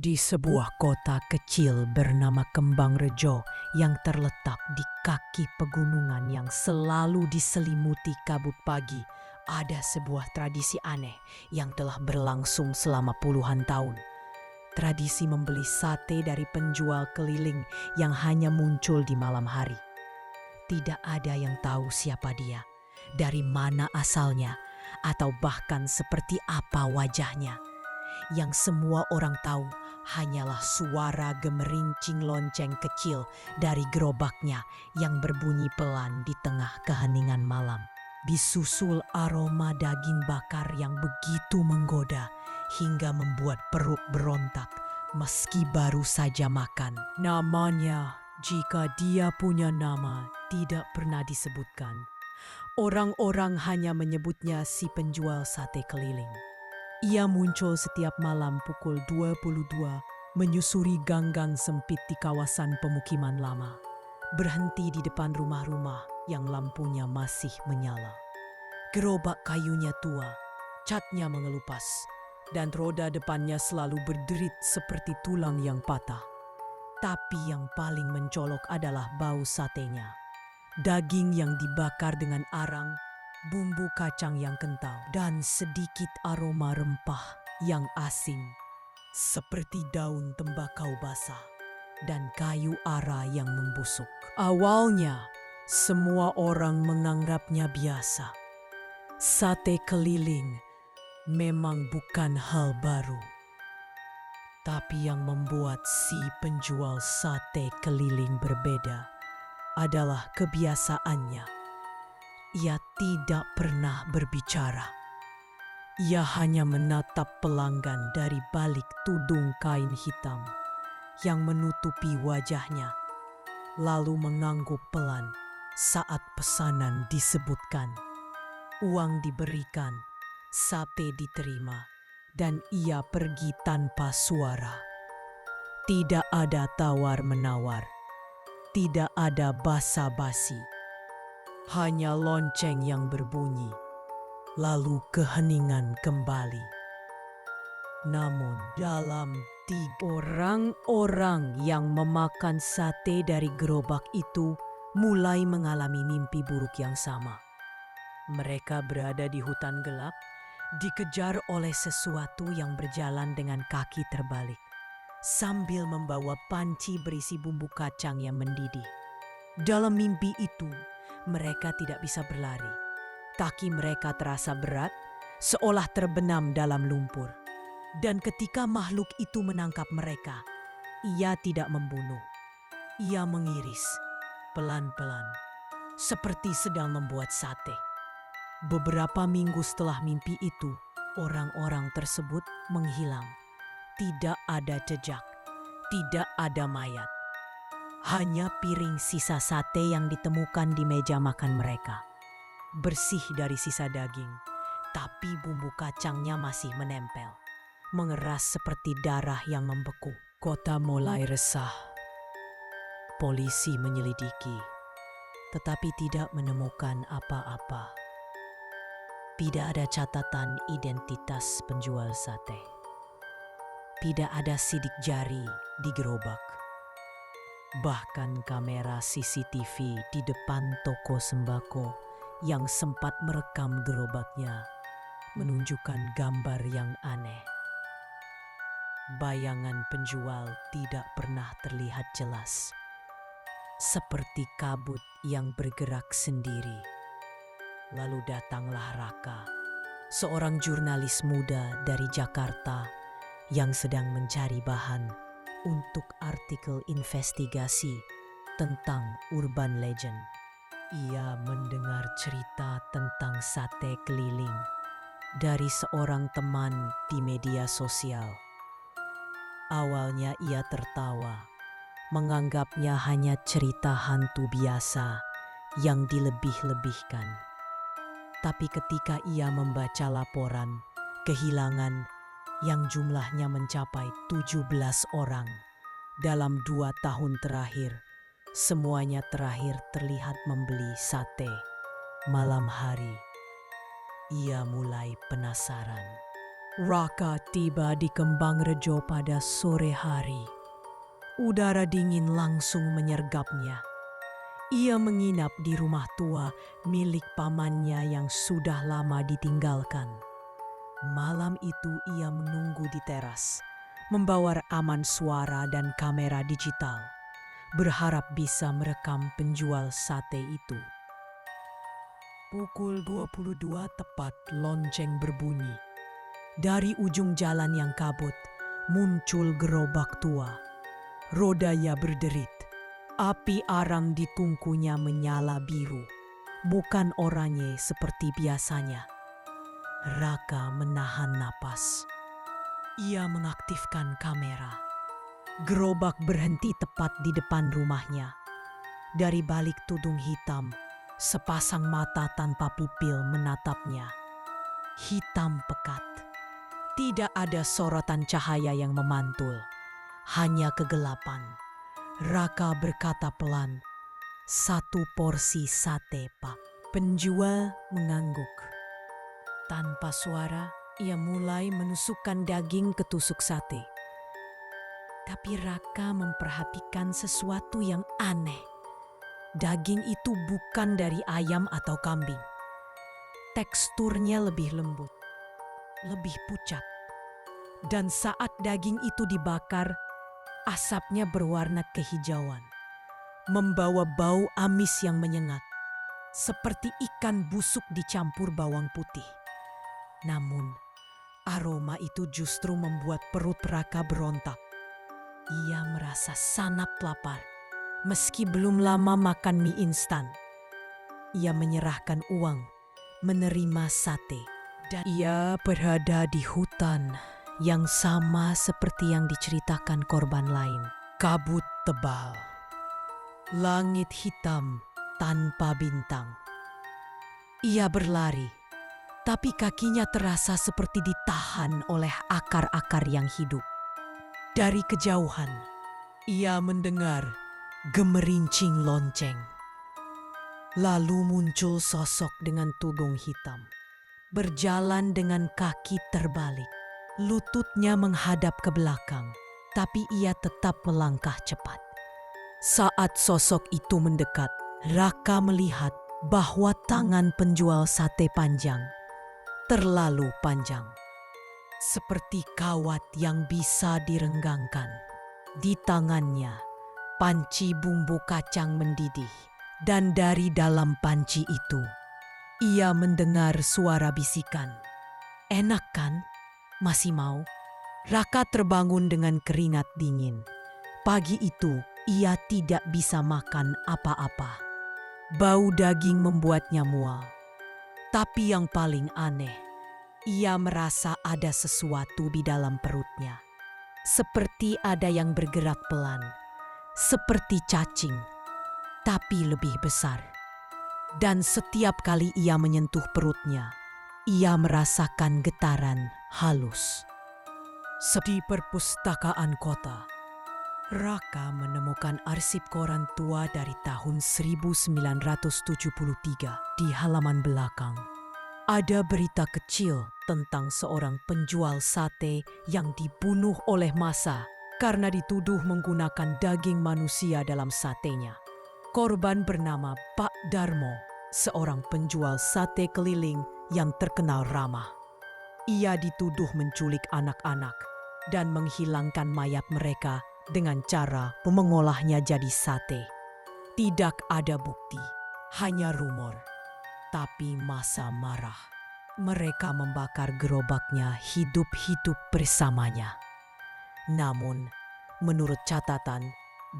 Di sebuah kota kecil bernama Kembangrejo yang terletak di kaki pegunungan yang selalu diselimuti kabut pagi, ada sebuah tradisi aneh yang telah berlangsung selama puluhan tahun. Tradisi membeli sate dari penjual keliling yang hanya muncul di malam hari. Tidak ada yang tahu siapa dia, dari mana asalnya, atau bahkan seperti apa wajahnya. Yang semua orang tahu hanyalah suara gemerincing lonceng kecil dari gerobaknya yang berbunyi pelan di tengah keheningan malam. Disusul aroma daging bakar yang begitu menggoda hingga membuat perut berontak meski baru saja makan. Namanya, jika dia punya nama, tidak pernah disebutkan. Orang-orang hanya menyebutnya si penjual sate keliling. Ia muncul setiap malam pukul 22, menyusuri gang-gang sempit di kawasan pemukiman lama. Berhenti di depan rumah-rumah yang lampunya masih menyala. Gerobak kayunya tua, catnya mengelupas, dan roda depannya selalu berderit seperti tulang yang patah. Tapi yang paling mencolok adalah bau satenya. Daging yang dibakar dengan arang, bumbu kacang yang kental, dan sedikit aroma rempah yang asing, seperti daun tembakau basah dan kayu ara yang membusuk. Awalnya, semua orang menganggapnya biasa. Sate keliling memang bukan hal baru. Tapi yang membuat si penjual sate keliling berbeda adalah kebiasaannya. Ia tidak pernah berbicara. Ia hanya menatap pelanggan dari balik tudung kain hitam yang menutupi wajahnya, lalu mengangguk pelan saat pesanan disebutkan. Uang diberikan, sate diterima, dan ia pergi tanpa suara. Tidak ada tawar-menawar, tidak ada basa-basi. Hanya lonceng yang berbunyi, lalu keheningan kembali. Namun dalam orang-orang yang memakan sate dari gerobak itu mulai mengalami mimpi buruk yang sama. Mereka berada di hutan gelap, dikejar oleh sesuatu yang berjalan dengan kaki terbalik, sambil membawa panci berisi bumbu kacang yang mendidih. Dalam mimpi itu, mereka tidak bisa berlari. Kaki mereka terasa berat, seolah terbenam dalam lumpur. Dan ketika makhluk itu menangkap mereka, ia tidak membunuh. Ia mengiris, pelan-pelan, seperti sedang membuat sate. Beberapa minggu setelah mimpi itu, orang-orang tersebut menghilang. Tidak ada jejak, tidak ada mayat. Hanya piring sisa sate yang ditemukan di meja makan mereka. Bersih dari sisa daging, tapi bumbu kacangnya masih menempel, mengeras seperti darah yang membeku. Kota mulai resah. Polisi menyelidiki, tetapi tidak menemukan apa-apa. Tidak ada catatan identitas penjual sate. Tidak ada sidik jari di gerobak. Bahkan kamera CCTV di depan toko sembako yang sempat merekam gerobaknya menunjukkan gambar yang aneh. Bayangan penjual tidak pernah terlihat jelas, seperti kabut yang bergerak sendiri. Lalu datanglah Raka, seorang jurnalis muda dari Jakarta yang sedang mencari bahan untuk artikel investigasi tentang urban legend. Ia mendengar cerita tentang sate keliling dari seorang teman di media sosial. Awalnya ia tertawa, menganggapnya hanya cerita hantu biasa yang dilebih-lebihkan. Tapi ketika ia membaca laporan kehilangan yang jumlahnya mencapai 17 orang dalam 2 tahun terakhir, semuanya terakhir terlihat membeli sate malam hari. Ia mulai penasaran. Raka tiba di Kembangrejo pada sore hari. Udara dingin langsung menyergapnya. Ia menginap di rumah tua milik pamannya yang sudah lama ditinggalkan. Malam itu ia menunggu di teras, membawa rekaman suara dan kamera digital, berharap bisa merekam penjual sate itu. Pukul 22 tepat lonceng berbunyi. Dari ujung jalan yang kabut, muncul gerobak tua. Rodanya berderit. Api arang di tungkunya menyala biru. Bukan oranye seperti biasanya. Raka menahan napas. Ia mengaktifkan kamera. Gerobak berhenti tepat di depan rumahnya. Dari balik tudung hitam, sepasang mata tanpa pupil menatapnya. Hitam pekat. Tidak ada sorotan cahaya yang memantul, hanya kegelapan. Raka berkata pelan, "1 porsi sate, Pak." Penjual mengangguk. Tanpa suara, ia mulai menusukkan daging ke tusuk sate. Tapi Raka memperhatikan sesuatu yang aneh. Daging itu bukan dari ayam atau kambing. Teksturnya lebih lembut, lebih pucat. Dan saat daging itu dibakar, asapnya berwarna kehijauan, membawa bau amis yang menyengat, seperti ikan busuk dicampur bawang putih. Namun, aroma itu justru membuat perut Raka berontak. Ia merasa sangat lapar, meski belum lama makan mie instan. Ia menyerahkan uang, menerima sate, dan ia berada di hutan yang sama seperti yang diceritakan korban lain. Kabut tebal, langit hitam tanpa bintang. Ia berlari, tapi kakinya terasa seperti ditahan oleh akar-akar yang hidup. Dari kejauhan, ia mendengar gemerincing lonceng. Lalu muncul sosok dengan tudung hitam, berjalan dengan kaki terbalik. Lututnya menghadap ke belakang, tapi ia tetap melangkah cepat. Saat sosok itu mendekat, Raka melihat bahwa tangan penjual sate panjang, terlalu panjang. Seperti kawat yang bisa direnggangkan. Di tangannya, panci bumbu kacang mendidih. Dan dari dalam panci itu, ia mendengar suara bisikan. "Enak kan? Masih mau?" Raka terbangun dengan keringat dingin. Pagi itu ia tidak bisa makan apa-apa. Bau daging membuatnya mual. Tapi yang paling aneh, ia merasa ada sesuatu di dalam perutnya. Seperti ada yang bergerak pelan. Seperti cacing, tapi lebih besar. Dan setiap kali ia menyentuh perutnya, ia merasakan getaran halus. Di perpustakaan kota, Raka menemukan arsip koran tua dari tahun 1973 di halaman belakang. Ada berita kecil tentang seorang penjual sate yang dibunuh oleh massa karena dituduh menggunakan daging manusia dalam satenya. Korban bernama Pak Darmo, seorang penjual sate keliling yang terkenal ramah. Ia dituduh menculik anak-anak dan menghilangkan mayat mereka dengan cara mengolahnya jadi sate. Tidak ada bukti, hanya rumor. Tapi massa marah. Mereka membakar gerobaknya hidup-hidup bersamanya. Namun, menurut catatan,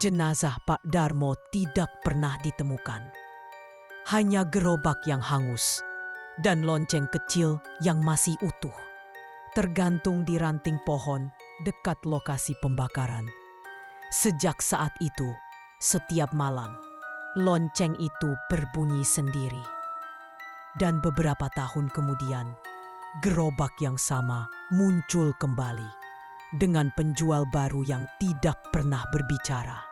jenazah Pak Darmo tidak pernah ditemukan. Hanya gerobak yang hangus dan lonceng kecil yang masih utuh, tergantung di ranting pohon dekat lokasi pembakaran. Sejak saat itu, setiap malam, lonceng itu berbunyi sendiri. Dan beberapa tahun kemudian, gerobak yang sama muncul kembali dengan penjual baru yang tidak pernah berbicara.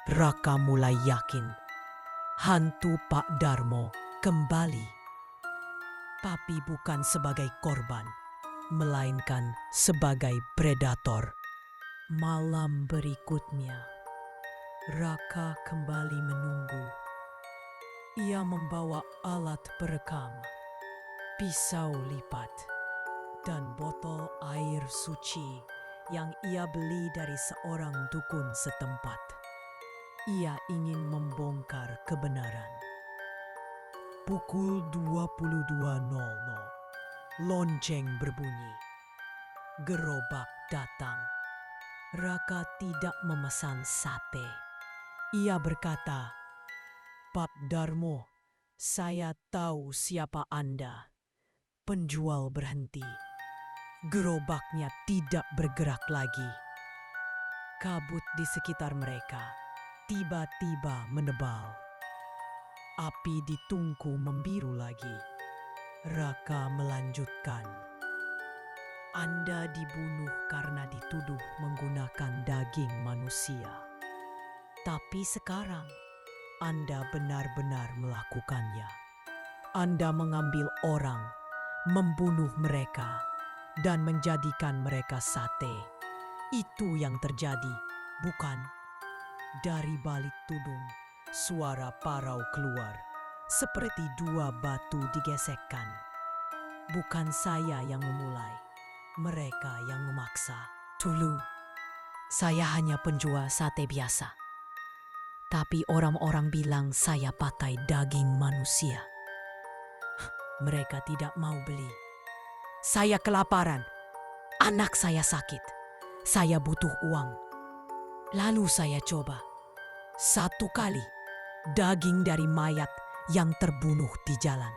Raka mulai yakin hantu Pak Darmo kembali. Tapi bukan sebagai korban, melainkan sebagai predator. Malam berikutnya, Raka kembali menunggu. Ia membawa alat perekam, pisau lipat, dan botol air suci yang ia beli dari seorang dukun setempat. Ia ingin membongkar kebenaran. Pukul 22.00, lonceng berbunyi. Gerobak datang. Raka tidak memesan sate. Ia berkata, "Pak Darmo, saya tahu siapa Anda." Penjual berhenti. Gerobaknya tidak bergerak lagi. Kabut di sekitar mereka tiba-tiba menebal. Api di tungku membiru lagi. Raka melanjutkan, "Anda dibunuh karena dituduh menggunakan daging manusia. Tapi sekarang Anda benar-benar melakukannya. Anda mengambil orang, membunuh mereka, dan menjadikan mereka sate. Itu yang terjadi, bukan?" Dari balik tudung, suara parau keluar, seperti dua batu digesekkan. "Bukan saya yang memulai, mereka yang memaksa." "Dulu, saya hanya penjual sate biasa. Tapi orang-orang bilang saya pakai daging manusia. Mereka tidak mau beli. Saya kelaparan, anak saya sakit, saya butuh uang. Lalu saya coba, satu kali, daging dari mayat yang terbunuh di jalan.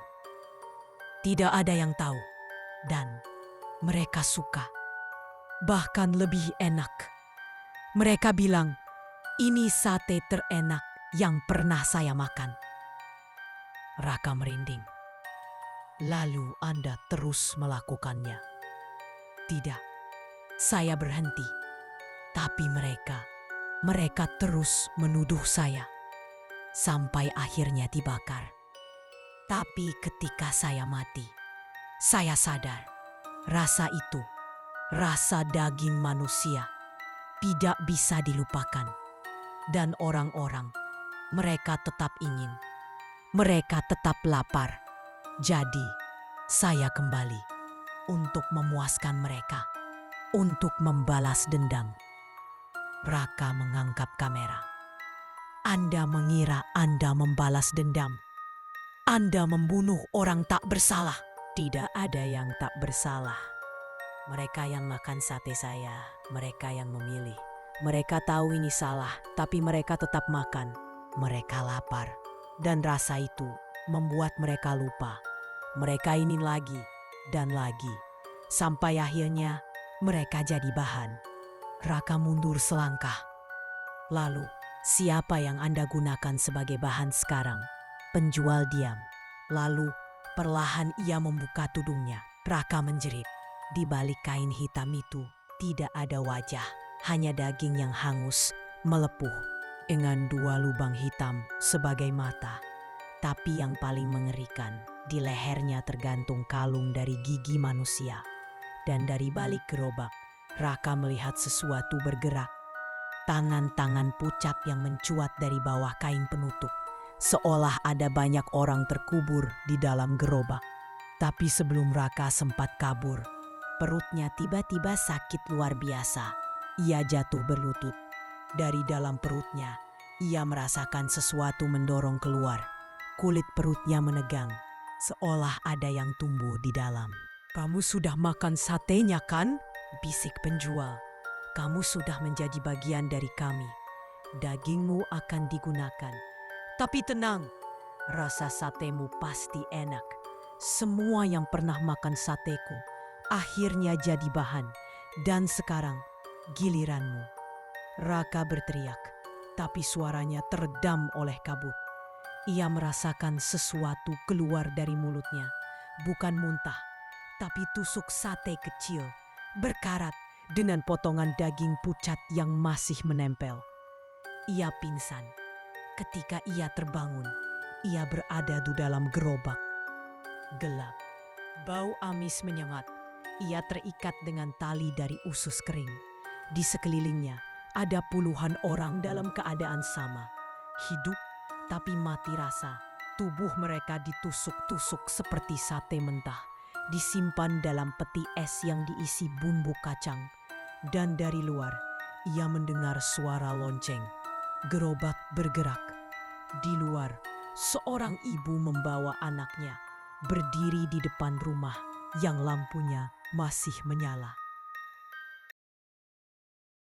Tidak ada yang tahu, dan mereka suka. Bahkan lebih enak. Mereka bilang, ini sate terenak yang pernah saya makan." Raka merinding. "Lalu Anda terus melakukannya?" "Tidak, saya berhenti. Tapi mereka terus menuduh saya. Sampai akhirnya dibakar. Tapi ketika saya mati, saya sadar rasa itu, rasa daging manusia, tidak bisa dilupakan. Dan orang-orang, mereka tetap ingin. Mereka tetap lapar. Jadi, saya kembali untuk memuaskan mereka, untuk membalas dendam." Raka mengangkat kamera. "Anda mengira Anda membalas dendam? Anda membunuh orang tak bersalah." "Tidak ada yang tak bersalah. Mereka yang makan sate saya, mereka yang memilih. Mereka tahu ini salah, tapi mereka tetap makan. Mereka lapar, dan rasa itu membuat mereka lupa. Mereka ingin lagi dan lagi, sampai akhirnya mereka jadi bahan." Raka mundur selangkah. "Lalu, siapa yang Anda gunakan sebagai bahan sekarang?" Penjual diam. Lalu, perlahan ia membuka tudungnya. Raka menjerit. Di balik kain hitam itu tidak ada wajah, hanya daging yang hangus, melepuh, dengan dua lubang hitam sebagai mata. Tapi yang paling mengerikan, di lehernya tergantung kalung dari gigi manusia. Dan dari balik gerobak, Raka melihat sesuatu bergerak. Tangan-tangan pucat yang mencuat dari bawah kain penutup, seolah ada banyak orang terkubur di dalam gerobak. Tapi sebelum Raka sempat kabur, perutnya tiba-tiba sakit luar biasa. Ia jatuh berlutut. Dari dalam perutnya, ia merasakan sesuatu mendorong keluar. Kulit perutnya menegang, seolah ada yang tumbuh di dalam. "Kamu sudah makan satenya, kan?" bisik penjual. "Kamu sudah menjadi bagian dari kami. Dagingmu akan digunakan. Tapi tenang, rasa satemu pasti enak. Semua yang pernah makan sateku akhirnya jadi bahan. Dan sekarang giliranmu." Raka berteriak, tapi suaranya teredam oleh kabut. Ia merasakan sesuatu keluar dari mulutnya. Bukan muntah, tapi tusuk sate kecil, berkarat dengan potongan daging pucat yang masih menempel. Ia pingsan. Ketika ia terbangun, ia berada di dalam gerobak. Gelap. Bau amis menyengat. Ia terikat dengan tali dari usus kering. Di sekelilingnya ada puluhan orang dalam keadaan sama. Hidup tapi mati rasa. Tubuh mereka ditusuk-tusuk seperti sate mentah, disimpan dalam peti es yang diisi bumbu kacang. Dan dari luar, ia mendengar suara lonceng. Gerobak bergerak. Di luar, seorang ibu membawa anaknya, berdiri di depan rumah yang lampunya masih menyala.